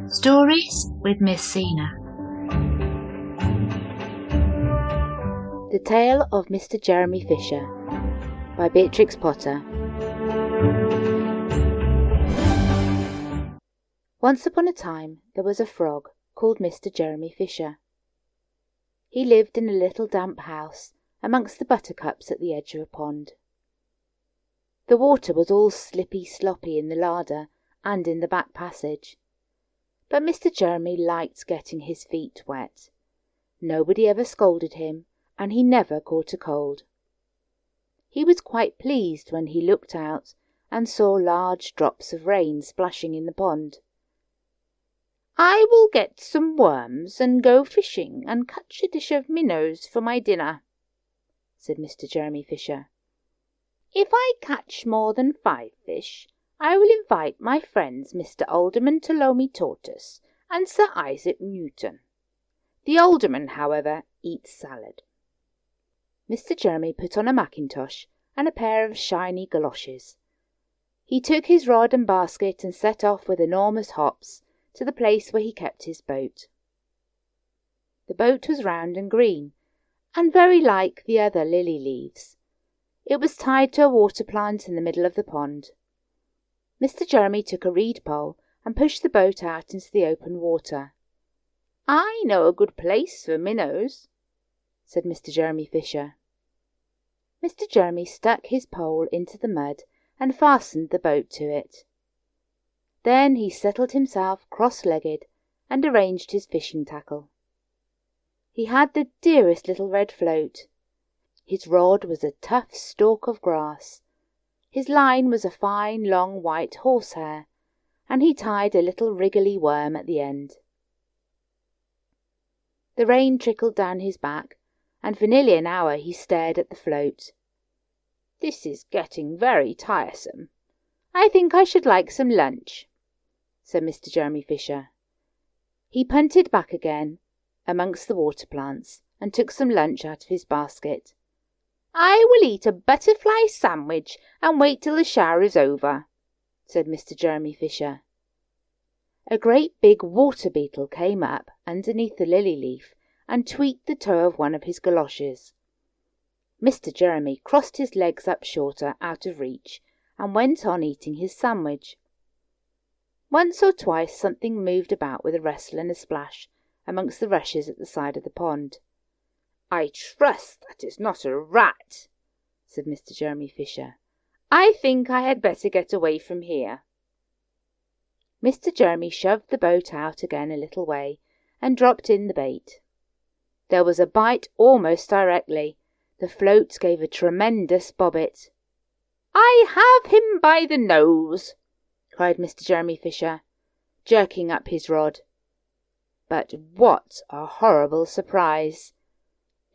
Stories with Miss Sina. The Tale of Mr. Jeremy Fisher by Beatrix Potter. Once upon a time there was a frog called Mr. Jeremy Fisher. He lived in a little damp house amongst the buttercups at the edge of a pond. The water was all slippy sloppy in the larder and in the back passage, but Mr. Jeremy liked getting his feet wet. Nobody ever scolded him, and he never caught a cold. He was quite pleased when he looked out and saw large drops of rain splashing in the pond. "I will get some worms and go fishing and catch a dish of minnows for my dinner," said Mr. Jeremy Fisher. "If I catch more than 5 fish, I will invite my friends Mr. Alderman Ptolemy Tortoise and Sir Isaac Newton. The alderman, however, eats salad." Mr. Jeremy put on a mackintosh and a pair of shiny goloshes. He took his rod and basket and set off with enormous hops to the place where he kept his boat. The boat was round and green, and very like the other lily leaves. It was tied to a water plant in the middle of the pond. Mr. Jeremy took a reed pole and pushed the boat out into the open water. "I know a good place for minnows," said Mr. Jeremy Fisher. Mr. Jeremy stuck his pole into the mud and fastened the boat to it. Then he settled himself cross-legged and arranged his fishing tackle. He had the dearest little red float. His rod was a tough stalk of grass. His line was a fine long white horsehair, and he tied a little wriggly worm at the end. The rain trickled down his back, and for nearly an hour he stared at the float. "This is getting very tiresome. I think I should like some lunch," said Mr. Jeremy Fisher. He punted back again amongst the water plants and took some lunch out of his basket. "I will eat a butterfly sandwich and wait till the shower is over," said Mr. Jeremy Fisher. A great big water beetle came up underneath the lily leaf and tweaked the toe of one of his goloshes. Mr. Jeremy crossed his legs up shorter, out of reach, and went on eating his sandwich. Once or twice something moved about with a rustle and a splash amongst the rushes at the side of the pond. "I trust that is not a rat," said Mr. Jeremy Fisher. "I think I had better get away from here." Mr. Jeremy shoved the boat out again a little way and dropped in the bait. There was a bite almost directly. The float gave a tremendous bobbit. "I have him by the nose," cried Mr. Jeremy Fisher, jerking up his rod. But what a horrible surprise!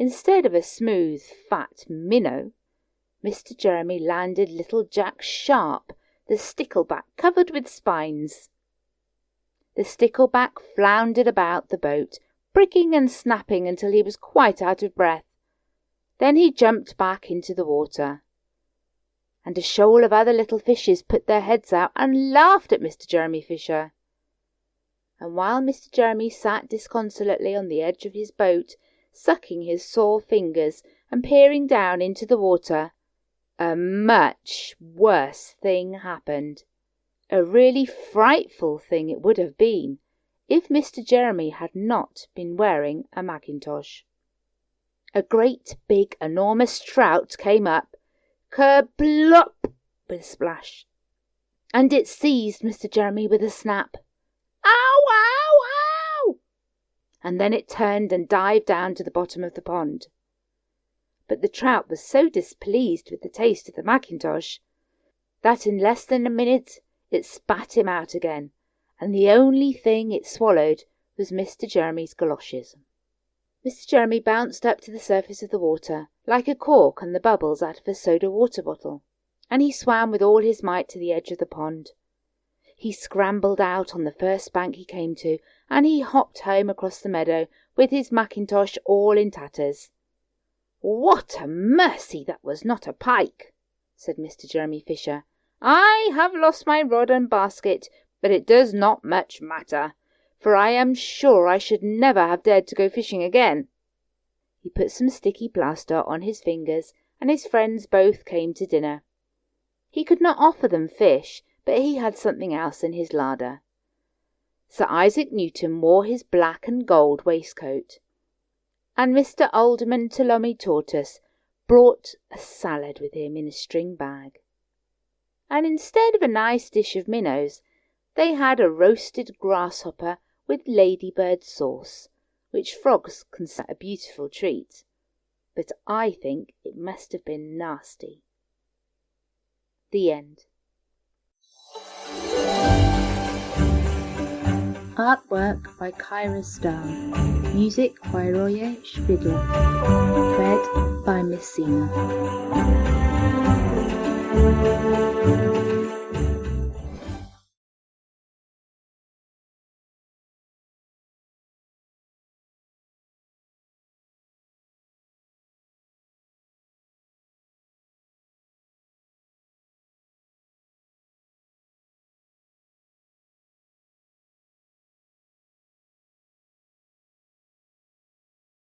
Instead of a smooth, fat minnow, Mr. Jeremy landed little Jack Sharp, the stickleback covered with spines. The stickleback floundered about the boat, pricking and snapping until he was quite out of breath. Then he jumped back into the water, and a shoal of other little fishes put their heads out and laughed at Mr. Jeremy Fisher. And while Mr. Jeremy sat disconsolately on the edge of his boat, sucking his sore fingers and peering down into the water, a much worse thing happened. A really frightful thing it would have been if Mr. Jeremy had not been wearing a mackintosh. A great big enormous trout came up, kerplop with a splash, and it seized Mr. Jeremy with a snap. "Ow, ow, ow!" And then it turned and dived down to the bottom of the pond. But the trout was so displeased with the taste of the mackintosh that in less than a minute it spat him out again, and the only thing it swallowed was Mr. Jeremy's goloshes. Mr. Jeremy bounced up to the surface of the water like a cork on the bubbles out of a soda water bottle, and he swam with all his might to the edge of the pond. He scrambled out on the first bank he came to, and he hopped home across the meadow with his mackintosh all in tatters. "What a mercy that was not a pike," said Mr. Jeremy Fisher, I have lost my rod and basket, but it does not much matter, for I am sure I should never have dared to go fishing again." He put some sticky plaster on his fingers, and his friends both came to dinner. He could not offer them fish, but he had something else in his larder. Sir Isaac Newton wore his black and gold waistcoat, and Mr. Alderman Tullomy Tortoise brought a salad with him in a string bag. And instead of a nice dish of minnows, they had a roasted grasshopper with ladybird sauce, which frogs consider a beautiful treat, but I think it must have been nasty. The end. Artwork by Kyra Starr. Music by Roye Spiegel. Read by Miss Sina.